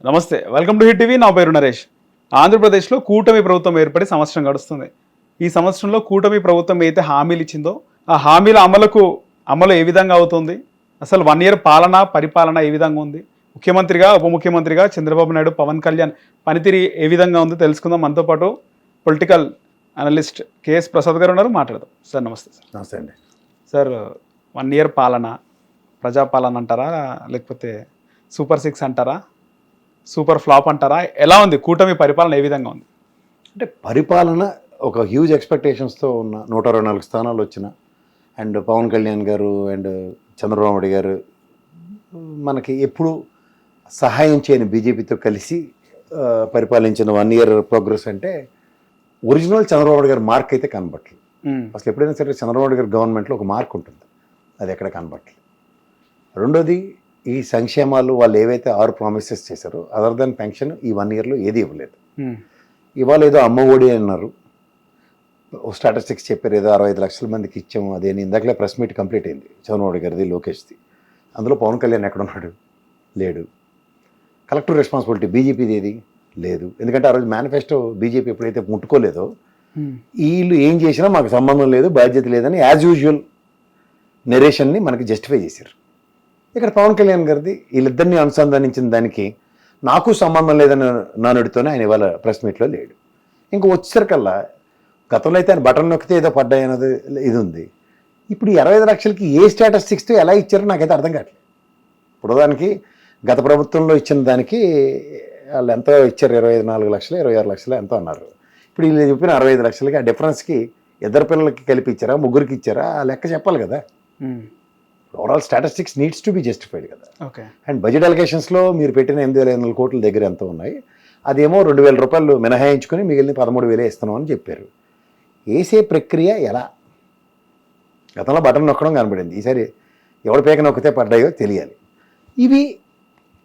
నమస్తే, welcome to hit TV. నా పేరు నరేష్. ఆంధ్రప్రదేశ్లో కూటమి ప్రభుత్వం ఏర్పడి సంవత్సరం గడుస్తుంది. ఈ సంవత్సరంలో కూటమి ప్రభుత్వం ఏదైతే హామీలు ఇచ్చిందో ఆ హామీల అమలు ఏ విధంగా అవుతుంది, అసలు 1 year పరిపాలన ఏ విధంగా ఉంది, ముఖ్యమంత్రిగా ఉప ముఖ్యమంత్రిగా చంద్రబాబు నాయుడు, పవన్ కళ్యాణ్ పనితీరు ఏ విధంగా ఉంది తెలుసుకుందాం. మనతో పాటు పొలిటికల్ అనలిస్ట్ కేఎస్ ప్రసాద్ గారు ఉన్నారు, మాట్లాడదాం. సార్ నమస్తే. సార్ నమస్తే అండి. సార్ 1 year పాలన ప్రజాపాలన అంటారా, లేకపోతే సూపర్ 6 అంటారా, సూపర్ ఫ్లాప్ అంటారా, ఎలా ఉంది కూటమి పరిపాలన, ఏ విధంగా ఉంది? అంటే పరిపాలన ఒక హ్యూజ్ ఎక్స్పెక్టేషన్స్తో ఉన్న 124 స్థానాలు వచ్చిన అండ్ పవన్ కళ్యాణ్ గారు అండ్ చంద్రబాబు నాయుడు గారు మనకి ఎప్పుడు సహాయం చేయని బీజేపీతో కలిసి పరిపాలించిన 1 year ప్రోగ్రెస్ అంటే ఒరిజినల్ చంద్రబాబు నాయుడు గారి మార్క్ అయితే కనబట్టలేదు. అసలు ఎప్పుడైనా సరే చంద్రబాబు నాయుడు గారి గవర్నమెంట్లో ఒక మార్క్ ఉంటుంది, అది ఎక్కడ కనబట్టలేదు. రెండోది, ఈ సంక్షేమాలు వాళ్ళు ఏవైతే 6 ప్రామిసెస్ చేశారో అదర్ దాన్ పెన్షన్ ఈ 1 yearలో ఏది ఇవ్వలేదు. ఇవాళ ఏదో అమ్మ ఒడి అన్నారు, స్టాటిస్టిక్స్ చెప్పారు, ఏదో 65 లక్షల మందికి ఇచ్చాము. అదేని ఇందాకలే ప్రెస్ మీట్ కంప్లీట్ అయింది చంద్రబాబు గారిది, లోకేష్ది. అందులో పవన్ కళ్యాణ్ ఎక్కడున్నాడు? లేడు. కలెక్టివ్ రెస్పాన్సిబిలిటీ బీజేపీది ఏది? లేదు. ఎందుకంటే ఆ రోజు మేనిఫెస్టో బీజేపీ ఎప్పుడైతే ముట్టుకోలేదో వీళ్ళు ఏం చేసినా మాకు సంబంధం లేదు, బాధ్యత లేదని యాజ్ యూజువల్ నెరేషన్ని మనకి జస్టిఫై చేశారు. ఇక్కడ పవన్ కళ్యాణ్ గారిది వీళ్ళిద్దరిని అనుసంధానించిన దానికి నాకు సంబంధం లేదని నానుడితోనే ఆయన ఇవాళ ప్రెస్ మీట్లో లేడు. ఇంక వచ్చేసరికల్లా గతంలో అయితే ఆయన బటన్ నొక్కితే ఏదో పడ్డాయి అన్నది ఇది ఉంది. ఇప్పుడు 25 లక్షలకి ఏ స్టాటిస్టిక్స్తో ఎలా ఇచ్చారో నాకైతే అర్థం కావట్లేదు. ఇప్పుడు దానికి గత ప్రభుత్వంలో ఇచ్చిన దానికి వాళ్ళు ఎంతో ఇచ్చారు, 24 లక్షలు 26 లక్షలు ఎంతో అన్నారు. ఇప్పుడు వీళ్ళు చెప్పిన 65 లక్షలకి ఆ డిఫరెన్స్కి ఇద్దరు పిల్లలకి కలిపి ఇచ్చారా, ముగ్గురికి ఇచ్చారా, ఆ లెక్క చెప్పాలి కదా. Overall statistics needs to be justified కదా. ఓకే. అండ్ బడ్జెట్ అలికేషన్స్లో మీరు పెట్టిన 8,500 కోట్ల దగ్గర ఎంత ఉన్నాయి, అదేమో 2,000 రూపాయలు మినహాయించుకొని మిగిలిన 13,000 ఇస్తున్నాం అని చెప్పారు. వేసే ప్రక్రియ ఎలా? గతంలో బటన్ నొక్కడం కనబడింది, ఈసారి ఎవడు పేక నొక్కితే పడ్డాయో తెలియాలి. ఇవి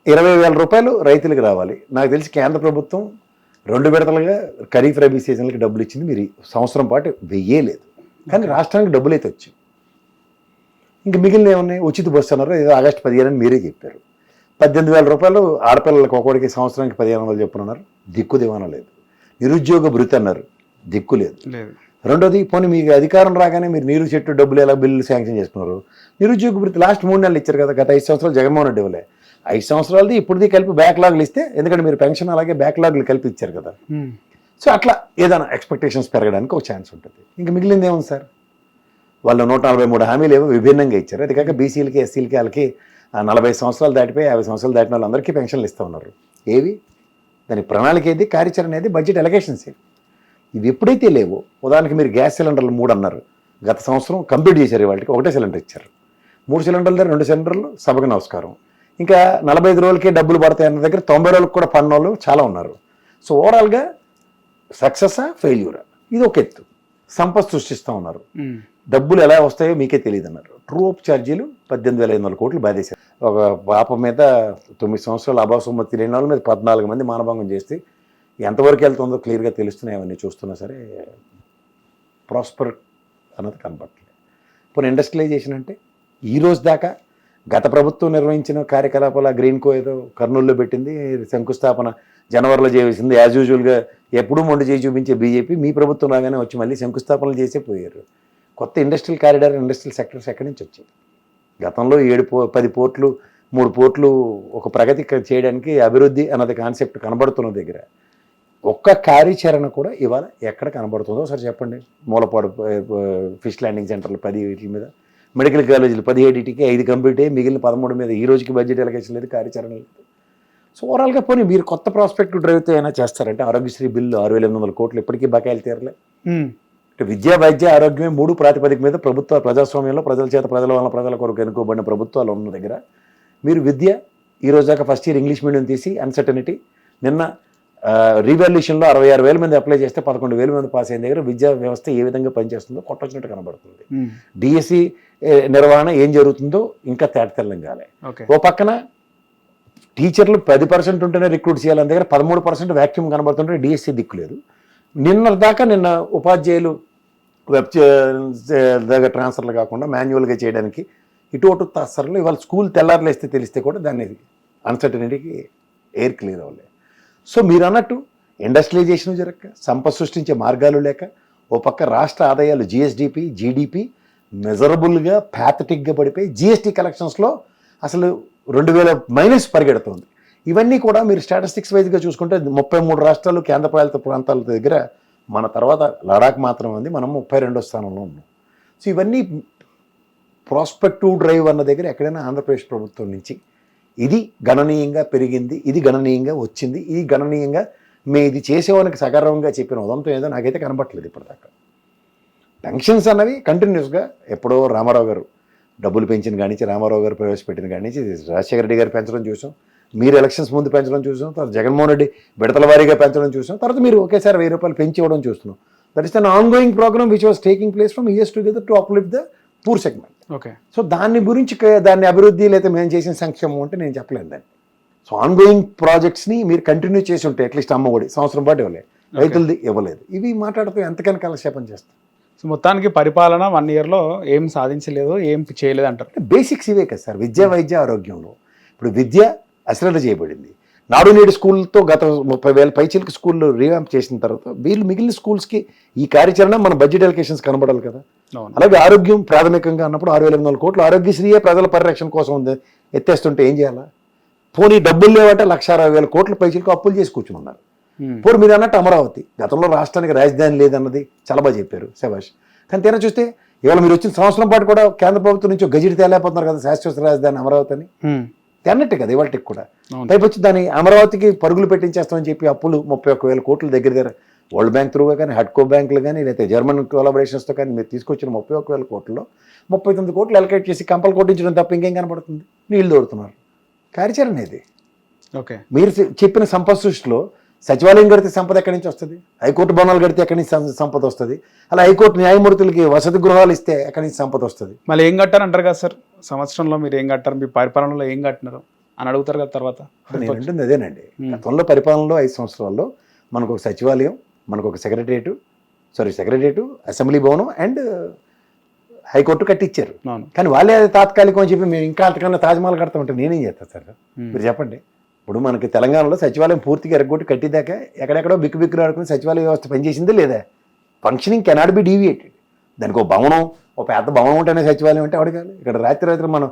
20,000 రూపాయలు రైతులకు రావాలి. నాకు తెలిసి కేంద్ర ప్రభుత్వం 2 విడతలుగా ఖరీఫ్ రబీ సీజన్లకి డబ్బులు ఇచ్చింది, మీరు సంవత్సరం పాటు వెయ్యలేదు. కానీ రాష్ట్రానికి డబ్బులు అయితే వచ్చాయి. ఇంకా మిగిలిన ఏమున్నాయి? ఉచిత బస్సు అన్నారు, ఏదో ఆగస్టు 15 అని మీరే చెప్పారు. 18,000 రూపాయలు ఆడపిల్లలకు ఒక్కొక్కడికి సంవత్సరానికి 15,000 చెప్పున్నారు, దిక్కు దివానం లేదు. నిరుద్యోగ భృతి అన్నారు, దిక్కు లేదు. రెండోది, పోనీ మీకు అధికారం రాగానే మీరు నీరు చెట్టు డబ్బులు ఎలా బిల్లులు శాంక్షన్ చేసుకున్నారు? నిరుద్యోగ భృతి లాస్ట్ 3 నెలలు ఇచ్చారు కదా, గత 5 సంవత్సరాలు జగన్మోహన్ రెడ్డి ఇవ్వలే. 5 సంవత్సరాలది ఇప్పుడుది కలిపి బ్యాక్లాగ్లు ఇస్తే, ఎందుకంటే మీరు పెన్షన్ అలాగే బ్యాక్లాగ్లు కలిపి ఇచ్చారు కదా. సో అట్లా ఏదైనా ఎక్స్పెక్టేషన్స్ పెరగడానికి ఒక ఛాన్స్ ఉంటుంది. ఇంకా మిగిలింది ఏముంది సార్? వాళ్ళు 143 హామీలు ఏవో విభిన్నంగా ఇచ్చారు. అది కాక బీసీలకి ఎస్సీలకి వాళ్ళకి 40 సంవత్సరాలు దాటిపోయి 50 సంవత్సరాలు దాటిన వాళ్ళందరికీ పెన్షన్లు ఇస్తూ ఉన్నారు. ఏవి? దాని ప్రణాళిక ఏది, కార్యాచరణ ఏది, బడ్జెట్ అలొకేషన్స్ ఏవి? ఇవి ఎప్పుడైతే లేవో, ఉదాహరణకి మీరు గ్యాస్ సిలిండర్లు 3 అన్నారు, గత సంవత్సరం కంప్లీట్ చేశారు, వాళ్ళకి 1 సిలిండర్ ఇచ్చారు. 3 సిలిండర్ల దగ్గర 2 సిలిండర్లు, సభకు నమస్కారం. ఇంకా 45 రోజులకే డబ్బులు పడతాయి అన్న దగ్గర 90 రోజులకు కూడా పన్ను వాళ్ళు చాలా ఉన్నారు. సో ఓవరాల్గా సక్సెసా ఫెయిల్యూరా, ఇది ఒక ఎత్తు. సంపద సృష్టిస్తూ ఉన్నారు, డబ్బులు ఎలా వస్తాయో మీకే తెలియదు అన్నారు. ట్రూ అప్ ఛార్జీలు 18,500 కోట్లు బాధేశారు. ఒక పాప మీద 9 సంవత్సరాలు అభాసమ్మతి లేని వాళ్ళ మీద 14 మంది మానభంగం చేస్తే ఎంతవరకు వెళ్తుందో క్లియర్గా తెలుస్తున్నాయి. అవన్నీ చూస్తున్నా సరే ప్రాస్పర్ అన్నది కనపడట్లేదు. ఇప్పుడు ఇండస్ట్రియలైజేషన్ అంటే ఈ రోజు దాకా గత ప్రభుత్వం నిర్వహించిన కార్యకలాపాల గ్రీన్కో ఏదో కర్నూలులో పెట్టింది, శంకుస్థాపన జనవరిలో చేసింది. యాజ్ యూజువల్గా ఎప్పుడూ మొండి చేసి చూపించే బీజేపీ మీ ప్రభుత్వం లాగానే వచ్చి మళ్ళీ శంకుస్థాపనలు చేసే పోయారు. కొత్త ఇండస్ట్రియల్ కారిడార్, ఇండస్ట్రియల్ సెక్టర్స్ ఎక్కడి నుంచి వచ్చాయి? గతంలో 10 పోర్ట్లు 3 పోర్ట్లు ఒక ప్రగతి చేయడానికి అభివృద్ధి అన్నది కాన్సెప్ట్ కనబడుతున్న దగ్గర ఒక్క కార్యాచరణ కూడా ఇవాళ ఎక్కడ కనబడుతుందో ఒకసారి చెప్పండి. మూలపాడు ఫిష్ ల్యాండింగ్ సెంటర్లు 10 వీటి మీద, మెడికల్ కాలేజీలు 17కి 5 కంప్లీట్ అయ్యి మిగిలిన 13 మీద ఈ రోజుకి బడ్జెట్ ఎలకేషన్ లేదు, కార్యాచరణ లేదు. సో ఓవరాల్గా పోనీ మీరు కొత్త ప్రాస్పెక్టివ్ డ్రైవ్తో అయినా చేస్తారంటే ఆరోగ్యశ్రీ బిల్లు 6,800 కోట్లు ఇప్పటికీ బకాయిలు తీరలే. విద్యా, వైద్య, ఆరోగ్యమే 3 ప్రాతిపదిక మీద ప్రభుత్వ ప్రజాస్వామ్యంలో ప్రజల చేత ప్రజల వల్ల ప్రజల కొరకు ఎన్నుకోబడిన ప్రభుత్వాలు ఉన్న దగ్గర మీరు విద్య ఈ రోజు దాకా ఫస్ట్ ఇయర్ ఇంగ్లీష్ మీడియం తీసి అన్సర్టనిటీ, నిన్న రీవాల్యూషన్లో 66,000 మంది అప్లై చేస్తే 11,000 మంది పాస్ అయిన దగ్గర విద్యా వ్యవస్థ ఏ విధంగా పనిచేస్తుందో కొట్టొచ్చినట్టు కనబడుతుంది. డిఎస్సి నిర్వహణ ఏం జరుగుతుందో ఇంకా తేటతెల్లం కాలే. ఓ పక్కన టీచర్లు 10% ఉంటేనే రిక్రూట్ చేయాలని దగ్గర 13% వ్యాక్యూమ్ కనబడుతుంటే డిఎస్సి దిక్కులేదు. నిన్న ఉపాధ్యాయులు వెబ్ దగ్గర ట్రాన్స్ఫర్లు కాకుండా మాన్యువల్గా చేయడానికి ఇటు తాస్తారులు ఇవాళ స్కూల్ తెల్లారులేస్తే తెలిస్తే కూడా దాన్ని అన్సర్టనిటీకి ఎయిర్ క్లియర్ అవ్వలేదు. సో మీరు అన్నట్టు ఇండస్ట్రియలైజేషన్ జరగక, సంపద సృష్టించే మార్గాలు లేక, ఓ పక్క రాష్ట్ర ఆదాయాలు జిఎస్డిపి జీడిపి మెజరబుల్గా ప్యాథటిక్గా పడిపోయి జిఎస్టీ కలెక్షన్స్లో అసలు 2000 మైనస్ పరిగెడుతుంది. ఇవన్నీ కూడా మీరు స్టాటిస్టిక్స్ వైజ్గా చూసుకుంటే 33 రాష్ట్రాలు కేంద్రపాలిత ప్రాంతాల దగ్గర మన తర్వాత లడాక్ మాత్రం ఉంది, మనం 32వ స్థానంలో ఉన్నాం. సో ఇవన్నీ ప్రాస్పెక్టివ్ డ్రైవ్ అన్న దగ్గర ఎక్కడైనా ఆంధ్రప్రదేశ్ ప్రభుత్వం నుంచి ఇది గణనీయంగా పెరిగింది, ఇది గణనీయంగా వచ్చింది, ఇది గణనీయంగా మేము ఇది చేసేవానికి సగర్వంగా చెప్పిన ఉదంతం ఏదో నాకైతే కనబట్టలేదు ఇప్పటిదాకా. పెన్షన్స్ అన్నవి కంటిన్యూస్గా ఎప్పుడో రామారావు గారు డబ్బులు పెంచిన కానించి, రామారావు గారు ప్రవేశపెట్టిన కానించి, రాజశేఖర రెడ్డి గారు పెంచడం చూసాం, మీరు ఎలక్షన్స్ ముందు పెంచడం చూసాం, తర్వాత జగన్మోహన్ రెడ్డి విడతల వారీగా పెంచడం చూసాం, తర్వాత మీరు ఒకేసారి 1000 రూపాయలు పెంచి ఇవ్వడం చూస్తున్నాం. That is an ongoing programme which was taking place from years together to uplift the poor segment. Okay. So దాన్ని గురించి దాన్ని అభివృద్ధి లేదా మేము చేసిన సంక్షేమం అంటే నేను చెప్పలేను దాన్ని. సో ఆన్ గోయింగ్ ప్రాజెక్ట్స్ని మీరు కంటిన్యూ చేసి ఉంటే అట్లీస్ట్ అమ్మఒడి సంవత్సరం పాటు ఇవ్వలేదు, రైతులది ఇవ్వలేదు, ఇవి మాట్లాడుతూ ఎంతకైనా కాలక్షేపం చేస్తాం. సో మొత్తానికి పరిపాలన 1 yearలో ఏం సాధించలేదు, ఏం చేయలేదు అంటారు. బేసిక్స్ ఇవే కదా సార్, విద్య వైద్య ఆరోగ్యంలో. ఇప్పుడు విద్య అశ్రద్ధ చేయబడింది. నాడు నేడు స్కూల్తో గత 30,000 పైచీలకి స్కూళ్ళు రీవ్యాంప్ చేసిన తర్వాత వీళ్ళు మిగిలిన స్కూల్స్కి ఈ కార్యాచరణ మన బడ్జెట్ అలొకేషన్స్ కనబడాలి కదా. అలాగే ఆరోగ్యం ప్రాథమికంగా అన్నప్పుడు 6,800 కోట్లు ఆరోగ్యశ్రీయే ప్రజల పరిరక్షణ కోసం ఉంది, ఎత్తేస్తుంటే ఏం చేయాలా? పోనీ డబ్బులు లేవంటే 1,60,000 కోట్ల పైచీలకు అప్పులు చేసి కూర్చుని ఉన్నారు. పోనీ మీరు అన్నట్టు అమరావతి గతంలో రాష్ట్రానికి రాజధాని లేదన్నది చాలా బాగా చెప్పారు, శభాష్. కానీ తీరా చూస్తే ఇవాళ మీరు వచ్చిన సంవత్సరం పాటు కూడా కేంద్ర ప్రభుత్వం నుంచి గజెట్ తేలేకపోతున్నారు కదా, శాశ్వత రాజధాని అమరావతి అని అన్నట్టే కదా ఇవాళకి కూడా. పైపు వచ్చి దాన్ని అమరావతికి పరుగులు పెట్టించేస్తామని చెప్పి అప్పులు 31,000 కోట్ల దగ్గర వరల్డ్ బ్యాంక్ త్రూగా కానీ, హడ్కో బ్యాంకులు కానీ, లేకపోతే జర్మన్ కొలాబరేషన్స్తో కానీ మీరు తీసుకొచ్చిన 31,000 కోట్లలో 39 కోట్లు అలొకేట్ చేసి కంపలు కొట్టించడం తప్ప ఇంకేం కనపడుతుంది? నీళ్లు దొరుకుతున్నారు. కార్యాచరణ ఇది. ఓకే. మీరు చెప్పిన సంపద సృష్టిలో సచివాలయం కడితే సంపద ఎక్కడి నుంచి వస్తుంది? హైకోర్టు భవనాలు కడితే ఎక్కడి నుంచి సంపద వస్తుంది? అలా హైకోర్టు న్యాయమూర్తులకి వసతి గృహాలు ఇస్తే ఎక్కడి నుంచి సంపద వస్తుంది? మళ్ళీ ఏం కట్టారు అంటారు కదా సార్, సంవత్సరంలో మీరు ఏం కట్టారు, మీ పరిపాలనలో ఏం కట్టినారు అని అడుగుతారు కదా తర్వాత. నేను అంటుంది అదేనండి, గతంలో పరిపాలనలో 5 సంవత్సరాల్లో మనకు ఒక సచివాలయం, మనకు ఒక సెక్రటరియట్, అసెంబ్లీ భవనం అండ్ హైకోర్టు కట్టించారు. కానీ వాళ్ళే అది తాత్కాలికం అని చెప్పి మేము ఇంకా అంతకన్నా తాజ్మహల్ కడతా ఉంటే నేనేం చేస్తాను సార్? మీరు చెప్పండి. ఇప్పుడు మనకి తెలంగాణలో సచివాలయం పూర్తిగా ఎరగొట్టి కట్టిదాకా ఎక్కడెక్కడో బిక్కు ఆడుకుని సచివాలయ వ్యవస్థ పనిచేసిందే లేదా? Functioning cannot be deviated. దానికి ఒక భవనం, ఒక పెద్ద భవనం ఉంటేనే సచివాలయం అంటే అడగాలి. ఇక్కడ రాత్రి మనం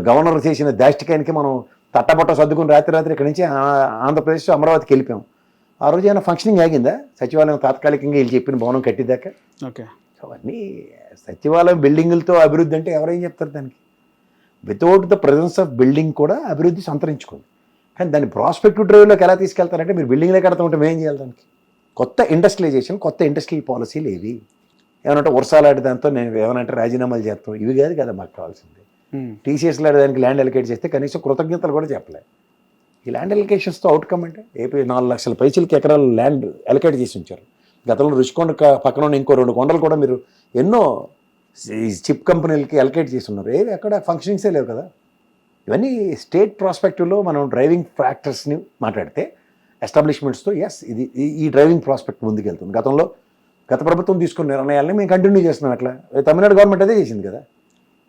గవర్నర్ చేసిన దాష్టికానికి మనం తట్టబట్ట సర్దుకుని రాత్రి ఇక్కడి నుంచి ఆంధ్రప్రదేశ్ అమరావతికి వెళ్ళిపోయాం. ఆ రోజు ఏమైనా ఫంక్షనింగ్ ఆగిందా? సచివాలయం తాత్కాలికంగా వీళ్ళు చెప్పిన భవనం కట్టిదాకా. ఓకే. అవన్నీ సచివాలయం బిల్డింగులతో అభివృద్ధి అంటే ఎవరేం చెప్తారు దానికి? Without the presence of building కూడా అభివృద్ధి సంతరించుకుంది. కానీ దాన్ని ప్రాస్పెక్టివ్ డ్రైవ్లోకి ఎలా తీసుకెళ్తారంటే మీరు బిల్డింగ్లే కడతా ఉంటే మేము చేయాలి దానికి? కొత్త ఇండస్ట్రియలైజేషన్, కొత్త ఇండస్ట్రియల్ పాలసీలు ఏవి? ఏమనంటే వర్షాలాంటి దాంతో నేను ఏమనంటే రాజీనామాలు చేస్తాం, ఇవి కాదు కదా మాకు కావాల్సింది. టీసీఎస్ దానికి ల్యాండ్ అలొకేట్ చేస్తే కనీసం కృతజ్ఞతలు కూడా చెప్పలేదు. ఈ ల్యాండ్ అలొకేషన్స్తో అవుట్కమ్ అంటే ఏపీ 4 లక్షల పైచీలకి ఎకరాలు ల్యాండ్ అలొకేట్ చేసి ఉంచారు. గతంలో రుషికొండ పక్కన ఉన్న ఇంకో 2 కొండలు కూడా మీరు ఎన్నో చిప్ కంపెనీలకి అలొకేట్ చేసి ఉన్నారు. ఏవి ఎక్కడ ఫంక్షనింగ్సే లేవు కదా. ఇవన్నీ స్టేట్ ప్రాస్పెక్టివ్లో మనం డ్రైవింగ్ ఫ్యాక్టర్స్ని మాట్లాడితే ఎస్టాబ్లిష్మెంట్స్తో ఇది ఈ డ్రైవింగ్ ప్రాస్పెక్ట్ ముందుకెళ్తుంది. గత ప్రభుత్వం తీసుకున్న నిర్ణయాలని మేము కంటిన్యూ చేస్తున్నాం. అట్లా తమిళనాడు గవర్నమెంట్ అదే చేసింది కదా.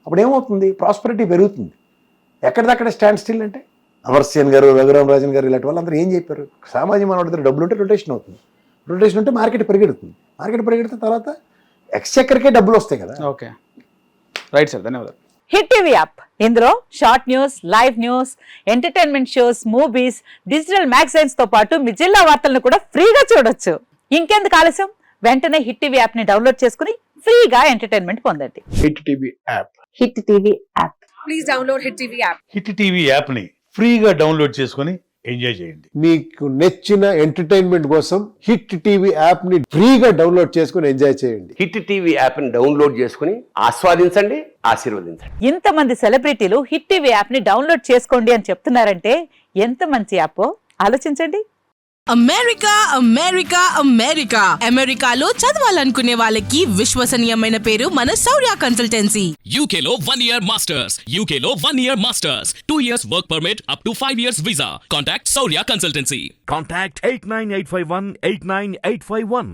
అప్పుడు ఏమవుతుంది? ప్రాస్పెరిటీ పెరుగుతుంది. ఎక్కడిదక్కడ స్టాండ్ స్టిల్ అంటే అమర్సేన్ గారు, రఘురామ్ రాజన్ గారు ఇలాంటి వాళ్ళందరూ ఏం చెప్పారు? సామాజిక మానవుడి దగ్గర డబ్బులు ఉంటే రొటేషన్ అవుతుంది, రొటేషన్ ఉంటే మార్కెట్ పెరిగెడుతుంది, మార్కెట్ పెరిగెడితే తర్వాత ఎక్స్చెక్కర్కే డబ్బులు వస్తాయి కదా. ఓకే, రైట్ సార్, ధన్యవాదాలు. హిట్ టీవీ యాప్, ఇందులో short news, live news, entertainment shows, movies, digital magazines తో పాటు మీ జిల్లా వార్తలను కూడా ఫ్రీగా చూడొచ్చు. ఇంకెందుకు ఆలస్యం? వెంటనే హిట్ టీవీ యాప్ ని డౌన్లోడ్ చేసుకుని ఫ్రీగా ఎంటర్టైన్మెంట్ పొందండి. Hit TV app. Hit TV app. Please download hit TV app. Hit TV app ని ఫ్రీగా డౌన్లోడ్ చేసుకుని ఎంజాయ్ చేయండి. మీకు నచ్చిన ఎంటర్టైన్మెంట్ కోసం హిట్ టీవీ యాప్ ని ఫ్రీగా డౌన్లోడ్ చేసుకుని ఎంజాయ్ చేయండి. హిట్ టీవీ యాప్ ని డౌన్లోడ్ చేసుకుని ఆస్వాదించండి, ఆశీర్వదించండి. ఇంతమంది సెలబ్రిటీలు హిట్ టీవీ యాప్ ని డౌన్లోడ్ చేసుకోండి అని చెప్తున్నారంటే ఎంత మంచి యాప్ ఆలోచించండి. అమెరికాలో చదవాలనుకునే వాళ్ళకి విశ్వసనీయమైన పేరు మన శౌర్య కన్సల్టెన్సీ. UK లో 1 year masters, 2 years work permit up to 5 years visa. Contact Saurya Consultancy. Contact 89851 89851.